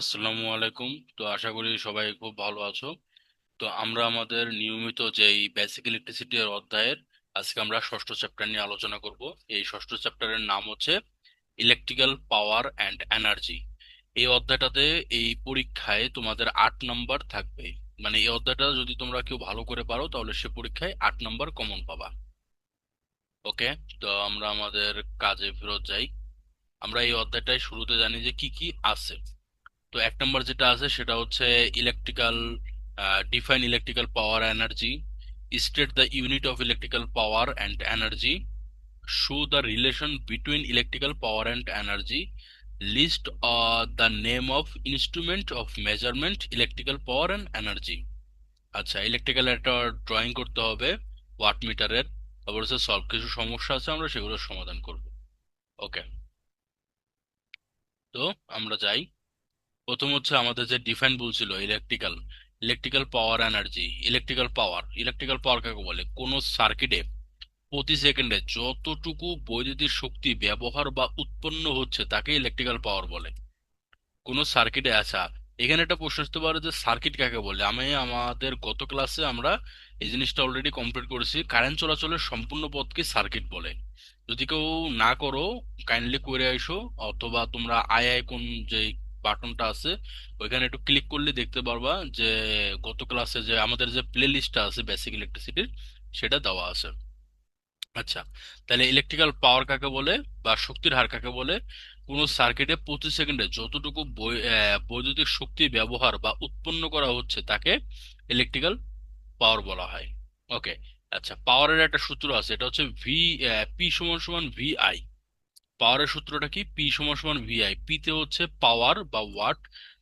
আসসালামু আলাইকুম। তো আশা করি সবাই খুব ভালো আছো। তো আমরা আমাদের নিয়মিত যেই বেসিক ইলেকট্রিসিটি এর অধ্যায়ের আজকে আমরা ষষ্ঠ চ্যাপ্টার নিয়ে আলোচনা করব। এই ষষ্ঠ চ্যাপ্টারের নাম হচ্ছে ইলেকট্রিক্যাল পাওয়ার অ্যান্ড এনার্জি। এই অধ্যায়টাতে এই পরীক্ষায় তোমাদের 8 নম্বর থাকবে। মানে এই অধ্যায়টা যদি তোমরা কেউ ভালো করে পারো তাহলে সে পরীক্ষায় 8 নম্বর কমন পাবা। ওকে, তো আমরা আমাদের কাজে ফেরত যাই। আমরা এই অধ্যায়টায় শুরুতে জানি যে কি কি আছে। তো 1 নম্বর যেটা আছে সেটা হচ্ছে electrical, define electrical power energy, state the unit of electrical power and energy, show the relation between electrical power and energy, list the name of instrument of measurement electrical power and energy. আচ্ছা, electrical একটা drawing করতে হবে watt মিটারের। তারপর হচ্ছে solve কিছু সমস্যা আছে, আমরা সেগুলোর সমাধান করব। ওকে, তো আমরা যাই। প্রথম হচ্ছে আমাদের যে ডিফাইন বলছিল electrical electrical power energy. Electrical power কাকে বলে? কোন সার্কিটে প্রতি সেকেন্ডে যতটুকু বৈদ্যুতিক শক্তি ব্যবহার বা উৎপন্ন হচ্ছে তাকে ইলেকট্রিক্যাল পাওয়ার বলে। কোন সার্কিটে, আচ্ছা, এখানে একটা প্রশ্ন আসতে পারে যে সার্কিট কাকে বলে। আমাদের গত ক্লাসে আমরা এই জিনিসটা অলরেডি কমপ্লিট করেছি। কারেন্ট চলাচলের সম্পূর্ণ পথকে সার্কিট বলে। যদি কেউ না করো, কাইন্ডলি করে আইসো, অথবা তোমরা আই আই কোন যে বাটনটা আছে ওইখানে একটু ক্লিক করলে দেখতে পারবা যে গত ক্লাসে যে আমাদের যে প্লে লিস্টটা আছে বেসিক ইলেকট্রিসিটির সেটা দেওয়া আছে। আচ্ছা, তাহলে ইলেকট্রিক্যাল পাওয়ার কাকে বলে বা শক্তির হার কাকে বলে? কোন সার্কিটে প্রতি সেকেন্ডে যতটুকু বৈদ্যুতিক শক্তি ব্যবহার বা উৎপন্ন করা হচ্ছে তাকে ইলেকট্রিক্যাল পাওয়ার বলা হয়। ওকে, আচ্ছা, পাওয়ারের একটা সূত্র আছে, এটা হচ্ছে পি সমান সমান ভি আই। পাওয়ারের সূত্রটা কি? পি সমান সমান ভি আই। পি তে হচ্ছে পাওয়ার বা ওয়াট,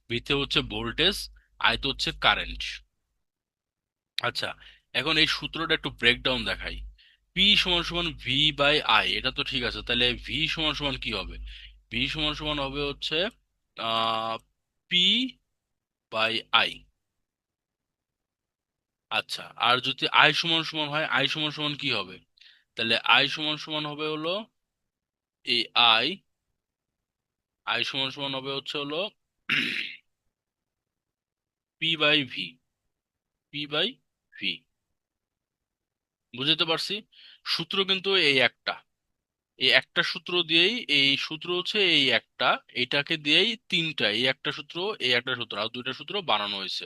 ভি তে হচ্ছে ভোল্টেজ, আই তে হচ্ছে কারেন্ট। আচ্ছা, এখন এই সূত্রটা একটু ব্রেকডাউন দেখাই। পি সমান সমান ভি বাই আই, এটা তো ঠিক আছে। তাহলে ভি সমান সমান কি হবে? ভি সমান সমান হবে হচ্ছে পি বাই আই। আচ্ছা, আর যদি আই সমান সমান হয়, আই সমান সমান কি হবে? তাহলে আই সমান সমান হবে হলো এই আই, আই সমান সমান হবে হচ্ছে হলো P by V, P by V. বুঝতে পারছি? সূত্র কিন্তু এই একটা, এই একটা সূত্র দিয়েই, এই সূত্র হচ্ছে এই একটা, এটাকে দিয়েই তিনটা, এই একটা সূত্র, এই একটা সূত্র আর দুইটা সূত্র বানানো হয়েছে।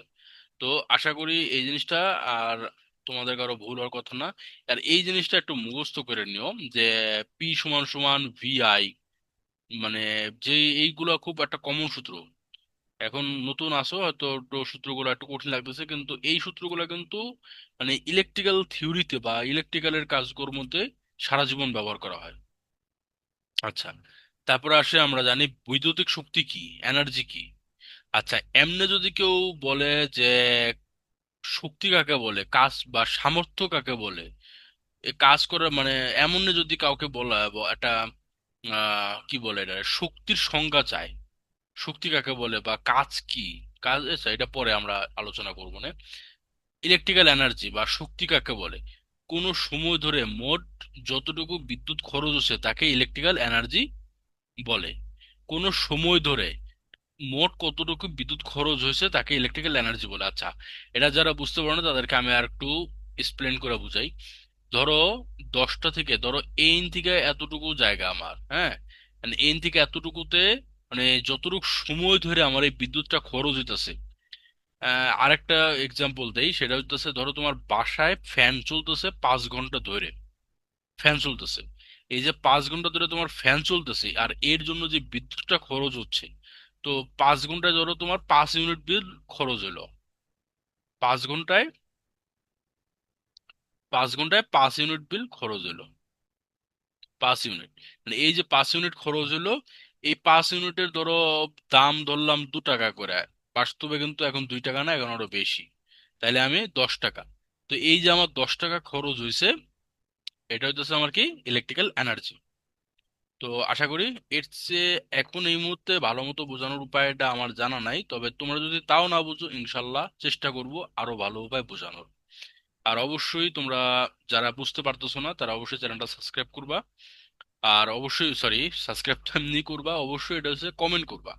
তো আশা করি এই জিনিসটা আর তোমাদের কারো ভুল হওয়ার কথা না। আর এই জিনিসটা একটু মুখস্থ করে নিও যে পি সমান সমান ভি আই, মানে যে এইগুলা খুব একটা কমন সূত্র। এখন নতুন আসো হয়তো একটু সূত্রগুলো একটু কঠিন লাগতেছে, কিন্তু এই সূত্রগুলো কিন্তু মানে ইলেকট্রিক্যাল থিওরিতে বা ইলেকট্রিক্যালের কাজকর্মতে সারা জীবন ব্যবহার করা হয়। আচ্ছা, তারপরে আসে আমরা জানি বৈদ্যুতিক শক্তি কি, এনার্জি কি। আচ্ছা, এমনে যদি কেউ বলে যে শক্তি কাকে বলে, কাজ বা সামর্থ্য কাকে বলে, এ কাজ করে মানে এমন যদি কাউকে বলা একটা কি বলে এটা, শক্তির সংজ্ঞা চায়, শক্তি কাকে বলে বা কাজ কি, কাজ, আচ্ছা, এটা পরে আমরা আলোচনা করবো না। ইলেকট্রিক্যাল এনার্জি বা শক্তি কাকে বলে? কোনো সময় ধরে মোট যতটুকু বিদ্যুৎ খরচ হচ্ছে তাকে ইলেকট্রিক্যাল এনার্জি বলে। কোনো সময় ধরে মোট কতটুকু বিদ্যুৎ খরচ হয়েছে তাকে ইলেকট্রিক্যাল এনার্জি বলে। আচ্ছা, এটা যারা বুঝতে পারে না তাদেরকে আমি আর একটু এক্সপ্লেন করে বুঝাই। ধরো 10টা থেকে, ধরো এইন থেকে এতটুকু জায়গা আমার, হ্যাঁ, মানে এইন থেকে এতটুকুতে মানে যতটুকু সময় ধরে আমার এই বিদ্যুৎটা খরচ হইতেছে। আরেকটা এক্সাম্পল দেই, সেটা হইতেছে ধরো তোমার বাসায় ফ্যান চলতেছে 5 ঘন্টা ধরে, ফ্যান চলতেছে। এই যে 5 ঘন্টা ধরে তোমার ফ্যান চলতেছে আর এর জন্য যে বিদ্যুৎটা খরচ হচ্ছে, তো 5 ঘন্টায় ধরো তোমার 5 ইউনিট বিল খরচ হলো। 5 ঘন্টায়, 5 ঘন্টায় 5 ইউনিট বিল খরচ হলো। 5 ইউনিট, মানে এই যে 5 ইউনিট খরচ হলো, এই 5 ইউনিটের ধরো দাম ধরলাম 2 টাকা করে। বাস্তবে কিন্তু এখন 2 টাকা না, এখন আরো বেশি। তাইলে আমি 10 টাকা। তো এই যে আমার 10 টাকা খরচ হয়েছে, এটা হইতেছে আমার কি, ইলেকট্রিক্যাল এনার্জি। তো আশা করি এর চেয়ে এখন এই মুহূর্তে ভালো মতো বোঝানোর উপায়টা আমার জানা নাই, তবে তোমরা যদি তাও না বুঝো ইনশাল্লাহ চেষ্টা করব আরো ভালো উপায় বোঝানোর। আর অবশ্যই তোমরা যারা বুঝতে পারতেছো না তারা অবশ্যই চ্যানেলটা সাবস্ক্রাইব করবা। আর অবশ্যই, সরি, সাবস্ক্রাইব তো এমনি করবা, অবশ্যই এটা হচ্ছে কমেন্ট করবা।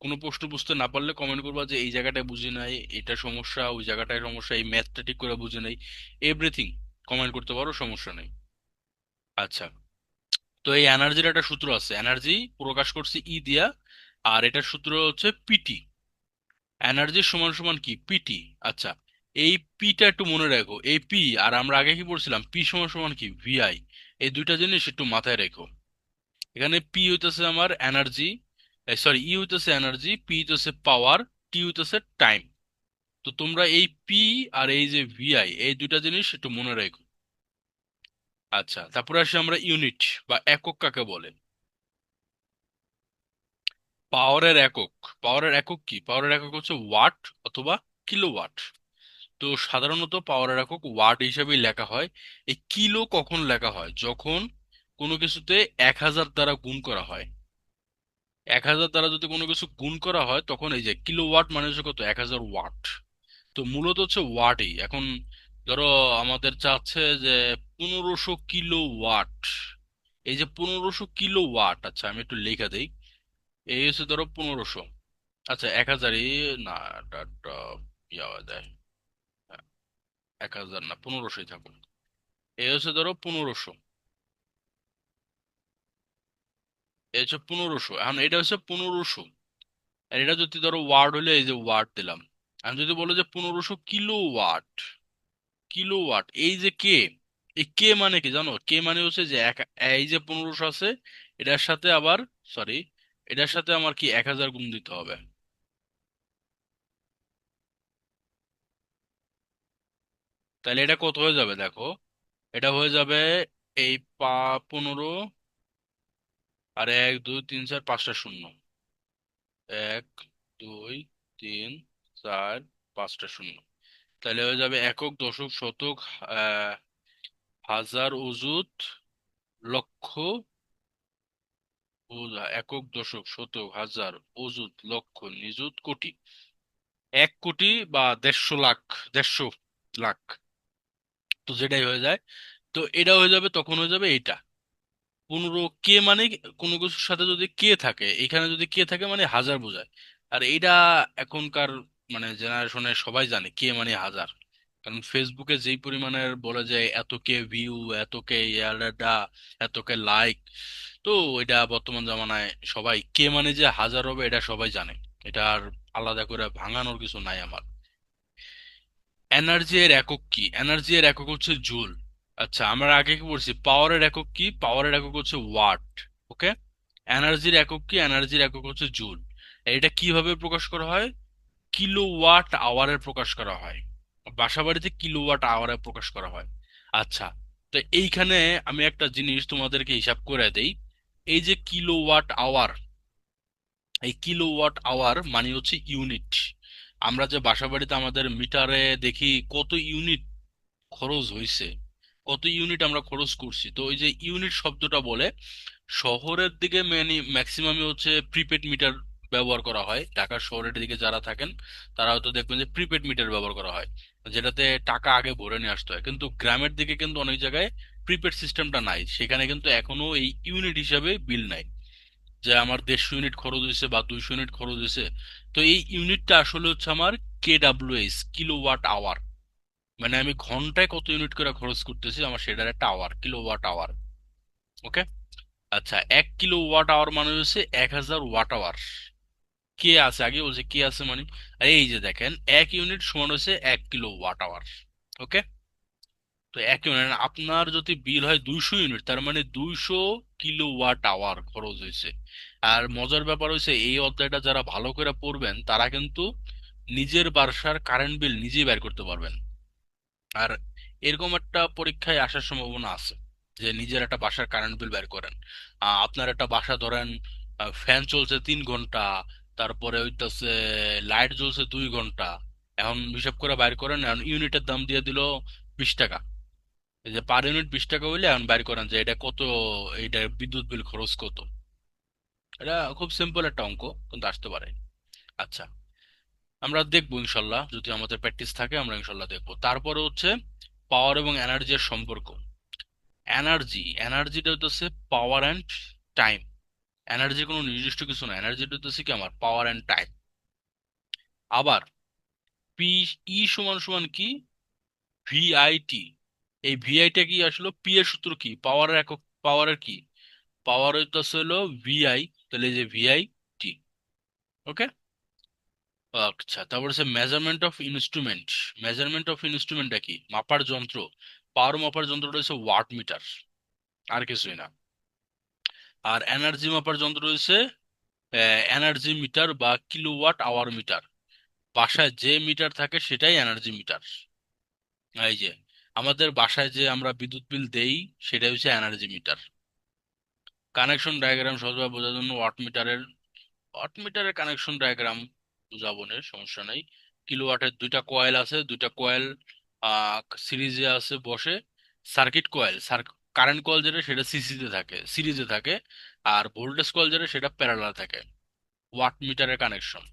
কোনো প্রশ্ন বুঝতে না পারলে কমেন্ট করবা যে এই জায়গাটায় বুঝি নাই, এটা সমস্যা, ওই জায়গাটায় সমস্যা, এই ম্যাথটা ঠিক করে বুঝি নাই, এভরিথিং কমেন্ট করতে পারো, সমস্যা নেই। আচ্ছা, তো এই এনার্জির একটা সূত্র আছে, এনার্জি প্রকাশ করছি ই দিয়া, আর এটার সূত্র হচ্ছে পিটি। এনার্জি সমান সমান কি, পিটি। আচ্ছা, এই পিটা একটু মনে রাখো, এই পি আর আমরা আগে কি পড়ছিলাম, পি সমান সমান কি, ভিআই। এই দুইটা জিনিস একটু মাথায় রেখো। এখানে পি হইতেছে আমার এনার্জি, সরি, ই হইতেছে এনার্জি, পি হইতেছে পাওয়ার, টি হইতেছে টাইম। তো তোমরা এই পি আর এই যে ভিআই, এই দুইটা জিনিস একটু মনে রাখো। আচ্ছা, তারপরে আসি আমরা ইউনিট বা একক কাকে বলে। পাওয়ারের একক, পাওয়ারের একক কি, পাওয়ারের একক হচ্ছে ওয়াট অথবা কিলোওয়াট। তো সাধারণত পাওয়ারের একক ওয়াট হিসেবেই লেখা হয়। এই কিলো কখন লেখা হয়, যখন কোনো কিছুতে 1000 দ্বারা গুণ করা হয়। 1000 দ্বারা যদি কোনো কিছু গুণ করা হয় তখন এই যে কিলোওয়াট মানে হচ্ছে কত, 1000 ওয়াট। তো মূলত হচ্ছে ওয়াটই। এখন ধরো আমাদের চাচ্ছে যে 1500 কিলো ওয়াট। এই যে 1500 কিলোওয়াট, আচ্ছা আমি একটু লেখা দেই। এই হচ্ছে ধরো 1500, আচ্ছা 1000ই, না এটা একটা ইয়া হয়ে যায়, 1000 না 1500ই থাকুন। এই হচ্ছে ধরো 1500, এই হচ্ছে 1500, এখন এটা হচ্ছে 1500। আর এটা যদি ধরো ওয়ার্ড হলে এই যে ওয়াট দিলাম। আমি যদি বলো যে 1500 কিলোওয়াট, কিলোওয়াট এই যে কে, এই কে মানে কি জানো, কে মানে হচ্ছে যে এই যে 1500 আছে, এটার সাথে আবার, সরি, এটার সাথে আমার কি 1000 গুণ দিতে হবে। তাহলে এটা কত হয়ে যাবে দেখো, এটা হয়ে যাবে এই 15, আর 1 2 3 4 5টা শূন্য, 1 2 3 4 5টা শূন্য। তাহলে হয়ে যাবে একক, দশক, শতক, আহ হাজার, অযুত, লক্ষ, একক, দশক, শতক, হাজার, অযুত, লক্ষ, নিযুত, কোটি। 1 কোটি বা 150 লাখ, 150 লাখ, তো যেটাই হয়ে যায়। তো এটা হয়ে যাবে, তখন হয়ে যাবে এইটা 15 কে মানে কোনো কিছুর সাথে যদি কে থাকে, এখানে যদি কে থাকে মানে হাজার বোঝায়। আর এইটা এখনকার মানে জেনারেশনে সবাই জানে কে মানে হাজার। কারণ ফেসবুকে যেই পরিমাণের বলে যায় এত কে ভিউ, এত কে ইয়ারডা, এত কে লাইক, তো এটা বর্তমান জামানায় সবাই কে মানে যে হাজার হবে এটা সবাই জানে। এটা আর আলাদা করে ভাঙানোর কিছু নাই আমার। এনার্জি এর একক কি, এনার্জি এর একক হচ্ছে জুল। আচ্ছা, আমরা আগে কি বলছি, পাওয়ারের একক কি, পাওয়ারের একক হচ্ছে ওয়াট। ওকে, এনার্জির একক কি, এনার্জির একক হচ্ছে জুল। এটা কিভাবে প্রকাশ করা হয়, কিলোওয়াট আওয়ারে প্রকাশ করা হয়। বাসাবাড়িতে কিলোওয়াট আওয়ারে প্রকাশ করা হয়। আচ্ছা, তো এইখানে আমি একটা জিনিস তোমাদেরকে হিসাব করে দেই। এই যে কিলোওয়াট আওয়ার, এই কিলোওয়াট আওয়ার মানে হচ্ছে ইউনিট। আমরা যে বাসাবাড়িতে আমাদের মিটারে দেখি কত ইউনিট খরচ হয়েছে, কত ইউনিট আমরা খরচ করছি, তো ওই যে ইউনিট শব্দটা বলে, শহরের দিকে মানে ম্যাক্সিমামই হচ্ছে প্রিপেড মিটার ব্যবহার করা হয়। ঢাকা শহরের দিকে যারা থাকেন তারা হয়তো দেখবেন যে প্রিপেড মিটার ব্যবহার করা হয়, যেটাতে টাকা আগে ভরে নিয়ে আসতে হয়। কিন্তু গ্রামের দিকে কিন্তু অনেক জায়গায় প্রিপেড সিস্টেমটা নাই, সেখানে কিন্তু এখনো এই ইউনিট হিসাবে বিল নাই, যে আমার 150 ইউনিট খরচ হয়েছে বা 200 ইউনিট খরচ হয়েছে। তো এই ইউনিটটা আসলে হচ্ছে আমার কেডাব্লিউএস, কিলোওয়াট আওয়ার। মানে আমি ঘন্টায় কত ইউনিট করে খরচ করতেছি, আমার সেটার একটা আওয়ার, কিলোওয়াট আওয়ার। ওকে, আচ্ছা, 1 কিলোওয়াট আওয়ার মানে হচ্ছে 1000 ওয়াট আওয়ার। কে আছে আগে বলছে, কে আছে মানে, আর এই যে দেখেন 1 ইউনিট সমান হচ্ছে 1 কিলোওয়াট আওয়ার। ওকে, তো 1 ইউনিট আপনার যদি বিল হয় 200 ইউনিট, তার মানে 200 কিলোওয়াট আওয়ার খরচ হয়েছে। আর মজার ব্যাপার হচ্ছে এই অধ্যায়টা যারা ভালো করে পড়বেন তারা কিন্তু নিজের বাসার কারেন্ট বিল নিজেই বের করতে পারবেন। আর এরকম একটা পরীক্ষায় আসার সম্ভাবনা আছে যে নিজের একটা বাসার কারেন্ট বিল বের করেন। আপনার একটা বাসা ধরেন, ফ্যান চলছে 3 ঘন্টা, তারপরে হইতাছে লাইট জ্বলছে 2 ঘন্টা। এখন হিসাব করে বাইর করেন, এখন ইউনিটের দাম দিয়ে দিল 20 টাকা। এই যে পার ইউনিট 20 টাকা হইলে এখন বাইর করেন যে এটা কত, এইটা বিদ্যুৎ বিল খরচ কত। এটা খুব সিম্পল একটা অঙ্ক, কিন্তু আসতে পারে। আচ্ছা, আমরা দেখবো ইনশাল্লাহ, যদি আমাদের প্র্যাকটিস থাকে আমরা ইনশাল্লাহ দেখবো। তারপরে হচ্ছে পাওয়ার এবং এনার্জির সম্পর্ক। এনার্জিটা হচ্ছে পাওয়ার অ্যান্ড টাইম। এনার্জির কোনো নির্দিষ্ট কিছু না, এনার্জিটা হচ্ছে কি আমার পাওয়ার অ্যান্ড টাইম। আবার পি ই সমান সমান কি, ভিআইটি। এই ভিআইটা কি আসলে, পি এর সূত্র কি, পাওয়ারের একক, পাওয়ারের কি, পাওয়ার হইতেছে হলো ভিআই। তাহলে এই যে ভিআই টি। ওকে। আচ্ছা, তারপর হচ্ছে measurement of instrument. Measurement of ইনস্ট্রুমেন্টটা কি, মাপার যন্ত্র। পাওয়ার মাপার যন্ত্রটা হচ্ছে ওয়াট মিটার, আর কিছুই না। আর এনার্জি মাপার যন্ত্র হচ্ছে এনার্জি মিটার বা কিলোওয়াট আওয়ার মিটার। বাসায় যে মিটার থাকে সেটাই এনার্জি মিটার। এই যে আমাদের বাসায় যে আমরা বিদ্যুৎ বিল দেই, সেটাই হচ্ছে এনার্জি মিটার। কানেকশন ডায়াগ্রাম সহজভাবে বোঝার জন্য ওয়াট মিটারের কানেকশন ডায়াগ্রাম বুঝাবো না, সমস্যা নাই। কিলোওয়াটের দুইটা কয়েল আছে, দুইটা কয়েল সিরিজে আছে বসে। সার্কিট কয়েল, কারেন্ট কয়েল যেটা সেটা সিসিতে থাকে, সিরিজে থাকে। আর ভোল্টেজ কয়েল যেটা সেটা প্যারালাল থাকে। ওয়াট মিটারের কানেকশন।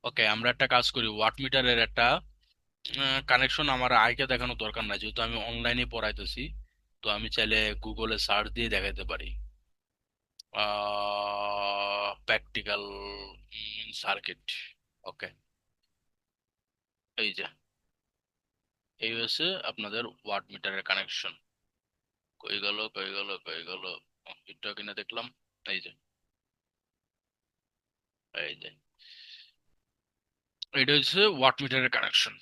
ওকে, আমরা একটা কাজ করি, ওয়াট মিটারের একটা কানেকশন আমার আইকে দেখানোর দরকার নাই, যেহেতু আমি অনলাইনে পড়াইতেছি। তো আমি চাইলে গুগলে সার্চ দিয়ে দেখাতে পারি। Practical circuit. ওকে, এই যে এই হচ্ছে আপনাদের ওয়াট মিটারের কানেকশন। কই গেল, কই গেল, কই গেল, এটা কিনা দেখলাম। এই যে, এই যে এটা হচ্ছে ওয়াট মিটারের কানেকশন।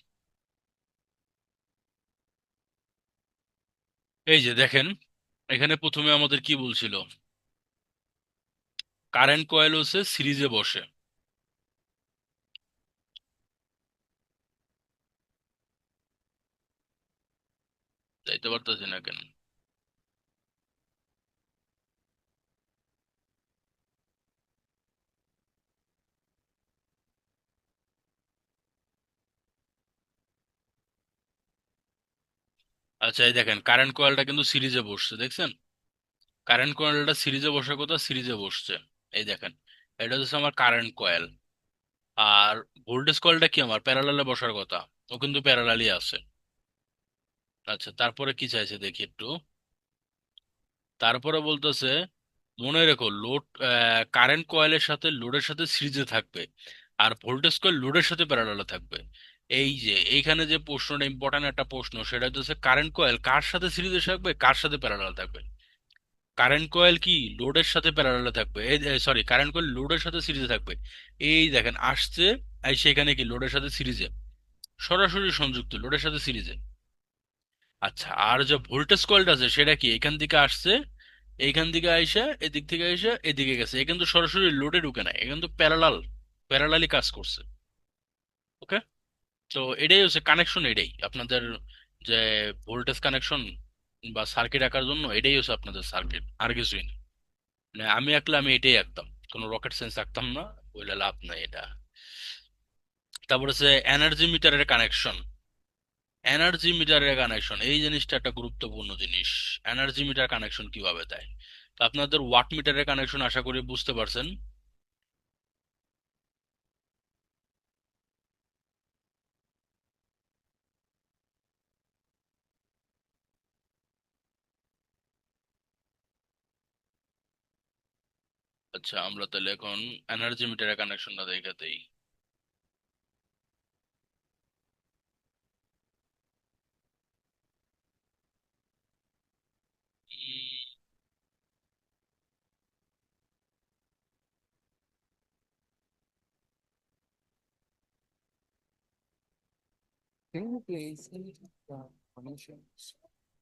এই যে দেখেন, এখানে প্রথমে আমাদের কি বলছিল, কারেন্ট কয়েল হচ্ছে সিরিজে বসে। যাইতে পারতেছি না কেন? আচ্ছা, এই দেখেন কারেন্ট কয়েলটা কিন্তু সিরিজে বসছে, দেখছেন? কারেন্ট কয়েলটা সিরিজে বসার কথা, সিরিজে বসছে। এই দেখেন, এটা হচ্ছে আমার কারেন্ট কয়েল। আর ভোল্টেজ কয়েলটা কি আমার প্যারালালে বসার কথা, ও কিন্তু প্যারালালি আছে। আচ্ছা, তারপরে কি চাইছে দেখি একটু। তারপরে বলতেছে, মনে রেখো লোড, কারেন্ট কয়েলের সাথে লোডের সাথে সিরিজে থাকবে। আর ভোল্টেজ কয়েল লোডের সাথে প্যারালালে থাকবে। এই যে এইখানে যে প্রশ্নটা, ইম্পর্টেন্ট একটা প্রশ্ন, সেটা হচ্ছে কারেন্ট কয়েল কার সাথে সিরিজে থাকবে, কার সাথে প্যারালালে থাকবে। কারেন্ট কয়েল কি লোডের সাথে প্যারালালে থাকবে, এই সরি, কারেন্ট কয়েল লোডের সাথে সিরিজে থাকবে। এই দেখেন আসছে, এই সেখানে কি লোডের সাথে সিরিজে, সরাসরি সংযুক্ত লোডের সাথে সিরিজে। আচ্ছা, আর যে ভোল্টেজ কয়েলটা আছে সেটা কি এখান থেকে আসছে, এইখান থেকে আইসা, এদিক থেকে আইসা এদিকে গেছে, এ কিন্তু সরাসরি লোডে ঢুকে নাই, এ কিন্তু প্যারালালি কাজ করছে। ওকে। তো এটাই হচ্ছে কানেকশন, এটাই আপনাদের যে ভোল্টেজ কানেকশন বা সার্কিট আঁকার জন্য এটাই হচ্ছে আপনাদের সার্কিট, আর কিছুই না। মানে আমি আঁকলে আমি এটাই আঁকতাম, কোনো রকেট সায়েন্স আঁকতাম না, বলে লাভ নাই এটা। তারপর হচ্ছে এনার্জি মিটারের কানেকশন। এনার্জি মিটারের কানেকশন এই জিনিসটা একটা গুরুত্বপূর্ণ জিনিস। এনার্জি মিটার কানেকশন কিভাবে দেয়? তো আপনাদের ওয়াট মিটারের কানেকশন আশা করি বুঝতে পারছেন। আচ্ছা, আমরা তাহলে এখন এনার্জি মিটারের কানেকশনটা দেখাতেই।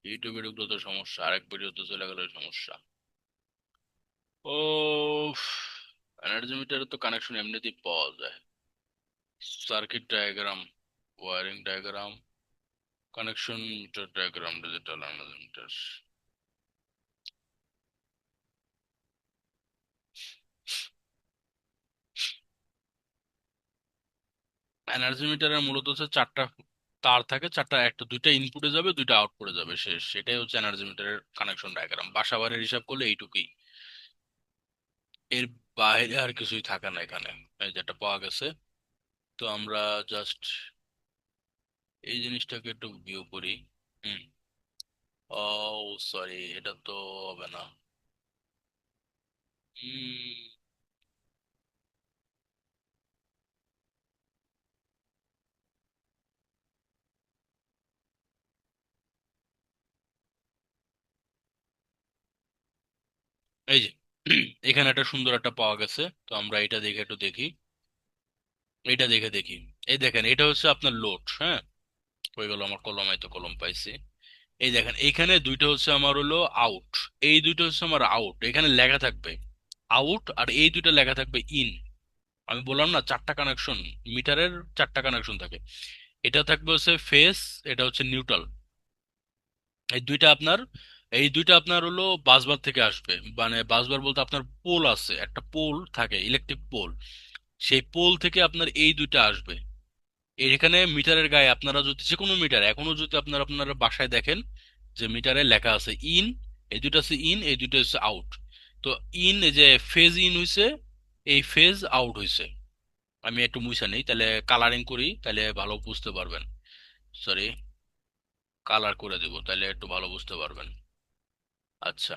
ইউটিউবে ঢুকলে তো সমস্যা, আরেক ভিডিওতে চলে গেলে সমস্যা। ও, এনার্জি মিটারে তো কানেকশন এমনিতেই পাওয়া যায়। Circuit diagram, wiring diagram, connection meter diagram, digital energy meter. Energy মিটারের মূলত হচ্ছে চারটা তার থাকে, চারটা, একটা দুইটা ইনপুটে যাবে, দুইটা আউটপুটে যাবে, শেষ। সেটাই হচ্ছে এনার্জি মিটারের কানেকশন ডায়াগ্রাম। বাসা বাড়ির হিসাব করলে এইটুকুই, এর বাইরে আর কিছুই থাকে না এখানে। এই যেটা পাওয়া গেছে, তো আমরা জাস্ট এই জিনিসটাকে একটু ভিউ করি। হুম। ও সরি, এটা তো হবে না। উম, এই যে এখানে একটা সুন্দর একটা পাওয়া গেছে, তো আমরা এটা দেখে একটু দেখি। এটা দেখে দেখি। এই দেখেন, এটা হচ্ছে আপনার লোড, হ্যাঁ। হয়ে গেল আমার কলম, এই তো কলম পাইছি। এই দেখেন, এইখানে দুইটা হচ্ছে আমার হলো আউট। এই দুইটা হচ্ছে আমার আউট, এখানে লেখা থাকবে আউট, আর এই দুইটা লেখা থাকবে ইন। আমি বললাম না চারটা কানেকশন, মিটারের চারটা কানেকশন থাকে। এটা থাকবে হচ্ছে ফেস, এটা হচ্ছে নিউট্রাল। এই দুইটা আপনার, এই দুইটা আপনার হলো বাসবার থেকে আসবে। মানে বাসবার বলতে আপনার পোল আছে, একটা পোল থাকে, ইলেকট্রিক পোল। সেই পোল থেকে আপনার এই দুইটা আসবে। এখানে মিটারের গায়ে আপনারা যদি যে কোনো মিটার এখনো যদি আপনারা আপনার বাসায় দেখেন, যে মিটারে লেখা আছে ইন, এই দুটো আছে ইন, এই দুটো হচ্ছে আউট। তো ইন, এই যে ফেজ ইন হইছে, এই ফেজ আউট হইছে। আমি একটু মুছা নেই, তাহলে কালারিং করি, তাহলে ভালো বুঝতে পারবেন। সরি, কালার করে দেবো, তাহলে একটু ভালো বুঝতে পারবেন। আচ্ছা।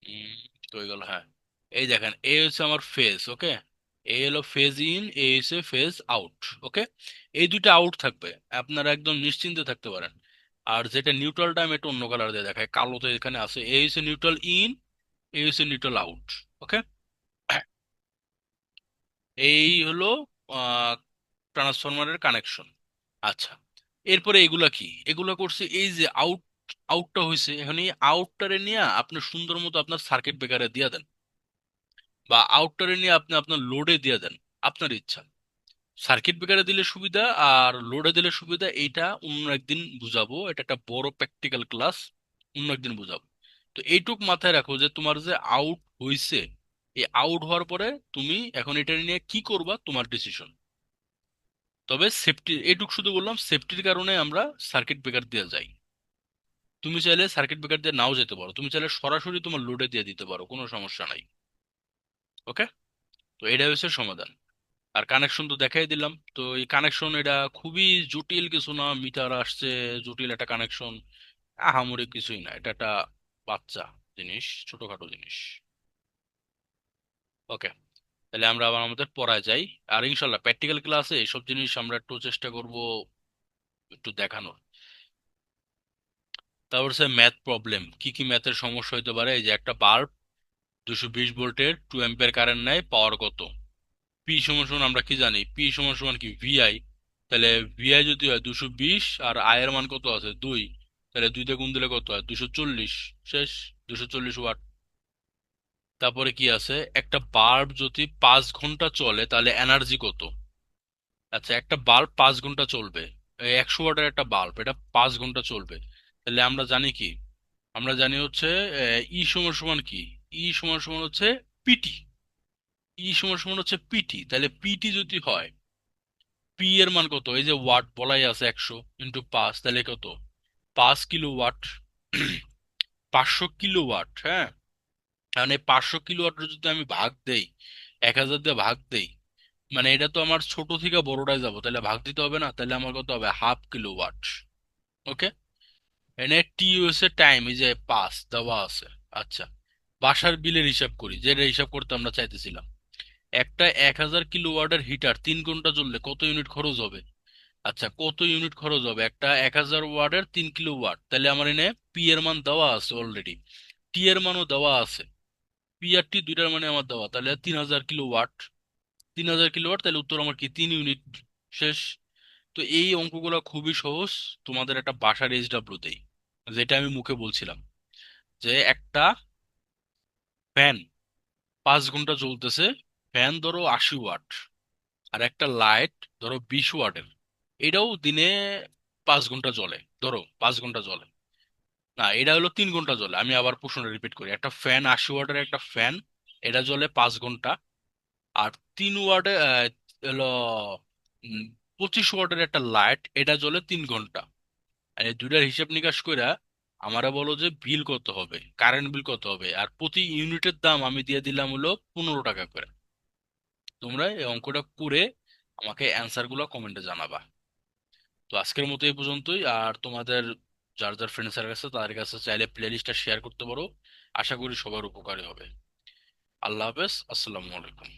উম, তো হয়ে গেল, হ্যাঁ। এই দেখেন, এই হচ্ছে আমার ফেজ, ওকে। এই হলো ফেজ ইন, এই হচ্ছে ফেজ আউট, ওকে। এই দুইটা আউট থাকবে, আপনারা একদম নিশ্চিন্তে থাকতে পারেন। আর যেটা নিউট্রালটা আমি একটু অন্য কালার দিয়ে দেখাই, কালো তো এখানে আছে। এই হচ্ছে নিউট্রাল ইন, এই হচ্ছে নিউট্রাল আউট, ওকে। এই হলো ট্রান্সফরমারের কানেকশন। আচ্ছা, এরপরে এগুলা কি, এগুলা করছে এই যে আউট, আউটটা হয়েছে। এখন এই আউটটারে নিয়ে আপনি সুন্দর মতো আপনার সার্কিট ব্রেকারে দিয়ে দেন, বা আউটটারে নিয়ে আপনি আপনার লোডে দিয়ে দেন, আপনার ইচ্ছা। সার্কিট ব্রেকারে দিলে সুবিধা আর লোডে দিলে সুবিধা, এইটা অন্য একদিন বুঝাবো। এটা একটা বড় প্র্যাকটিক্যাল ক্লাস, অন্য একদিন বুঝাবো। তো এইটুক মাথায় রাখো যে তোমার যে আউট হইছে, এই আউট হওয়ার পরে তুমি এখন এটা নিয়ে কি করবা তোমার ডিসিশন। তবে সেফটি, এইটুক শুধু বললাম, সেফটির কারণে আমরা সার্কিট ব্রেকার দিয়ে যাই। তুমি চাইলে সার্কিট ব্রেকার দিয়ে নাও যেতে পারো, তুমি চাইলে সরাসরি তোমার লোডে দিয়ে দিতে পারো, কোনো সমস্যা নাই। ওকে। তো এটা হচ্ছে সমাধান। আর কানেকশন তো দেখাই দিলাম। তো এই কানেকশন এটা খুবই জটিল কিছু না, মিটার আসছে, জটিল একটা কানেকশন, আহামরি কিছুই না। এটা একটা বাচ্চা জিনিস, ছোটখাটো জিনিস। ওকে। তাহলে আমরা আবার আমাদের পড়ায় যাই। আর ইনশাল্লাহ প্র্যাকটিক্যাল ক্লাসে এইসব জিনিস আমরা একটু চেষ্টা করব একটু দেখানোর। তারপর হচ্ছে ম্যাথ প্রবলেম, কি কি ম্যাথের সমস্যা হতে পারে। এই যে একটা বাল্ব 220 ভোল্টের 2 অ্যাম্পিয়ার কারেন্ট নেয়, পাওয়ার কত? পি সমান সমান আমরা কি জানি, পি সমান সমান কি ভিআই। তাহলে ভিআই যদি হয় 220, আর আই এর মান কত আছে 2, তাহলে 2 দিয়ে গুণ দিলে কত হয় 240। শেষ, 240 ওয়াট। তারপরে কি আছে, একটা বাল্ব যদি 5 ঘন্টা চলে তাহলে এনার্জি কত? আচ্ছা, একটা বাল্ব 5 ঘন্টা চলবে, 100 ওয়াটের একটা বাল্ব, এটা 5 ঘন্টা চলবে। তাহলে আমরা জানি কি, আমরা জানি হচ্ছে ই সমান সমান কি, ই সমান সমান হচ্ছে পিটি। ই সমান সমান হচ্ছে পিটি, তাহলে পিটি যদি হয়, পি এর মান কত, এই যে ওয়াট বলাই আছে 100 × 5, তাহলে কত? 5 কিলো ওয়াট। 500 কিলোওয়াট, হ্যাঁ। কারণ এই 500 কিলোওয়াট যদি আমি ভাগ দেই, 1000 দিয়ে ভাগ দেই, মানে এটা তো আমার ছোট থেকে বড়টায় যাব, তাহলে ভাগ দিতে হবে না? তাহলে আমার কত হবে, 1/2 কিলোওয়াট। ওকে। এনে টি হচ্ছে টাইম, এই যে পাস দেওয়া আছে। আচ্ছা, বাসার বিলের হিসাব করি, যেটা হিসাব করতে আমরা চাইতেছিলাম। একটা 1000 কিলোওয়াটের হিটার 3 ঘন্টা চললে কত ইউনিট খরচ হবে? আচ্ছা, কত ইউনিট খরচ হবে একটা 1000 ওয়াটের 3 কিলোওয়াট? তাহলে আমার এনে পি এর মান দেওয়া আছে অলরেডি, টি এর মানও দেওয়া আছে। পি আর টি দুইটার মানে আমার দেওয়া, তাহলে 3000 কিলোওয়াট। 3000 কিলোওয়াট, তাহলে উত্তর আমার কি, 3 ইউনিট। শেষ। তো এই অঙ্কগুলো খুবই সহজ, তোমাদের একটা বাসার এইচডাব্লিউ দেই, যেটা আমি মুখে বলছিলাম, যে একটা ফ্যান 5 ঘন্টা চলতেছে, ফ্যান ধরো 80 ওয়াট, আর একটা লাইট ধরো 20 ওয়াটের, এটাও দিনে 5 ঘন্টা চলে, ধরো 5 ঘন্টা চলে। না, এটা হলো 3 ঘন্টা চলে। আমি আবার প্রশ্নটা রিপিট করি, একটা ফ্যান 80 ওয়াটের একটা ফ্যান, এটা চলে 5 ঘন্টা। আর 3 ওয়াটে হলো 25 ওয়াটের একটা লাইট, এটা চলে 3 ঘন্টা। আর এই দুইটার হিসাব নিকাশ কইরা আমারে বলো যে বিল কত হবে, কারেন্ট বিল কত হবে। আর প্রতি ইউনিটের দাম আমি দিয়ে দিলাম হলো 15 টাকা করে। তোমরা এই অঙ্কটা করে আমাকে অ্যান্সার গুলো কমেন্টে জানাবা। তো আজকের মতো এই পর্যন্তই। আর তোমাদের যার যার ফ্রেন্ডসের কাছে, তাদের কাছে চাইলে প্লে লিস্টটা শেয়ার করতে পারো। আশা করি সবার উপকারী হবে। আল্লাহ হাফেজ, আসসালামু আলাইকুম।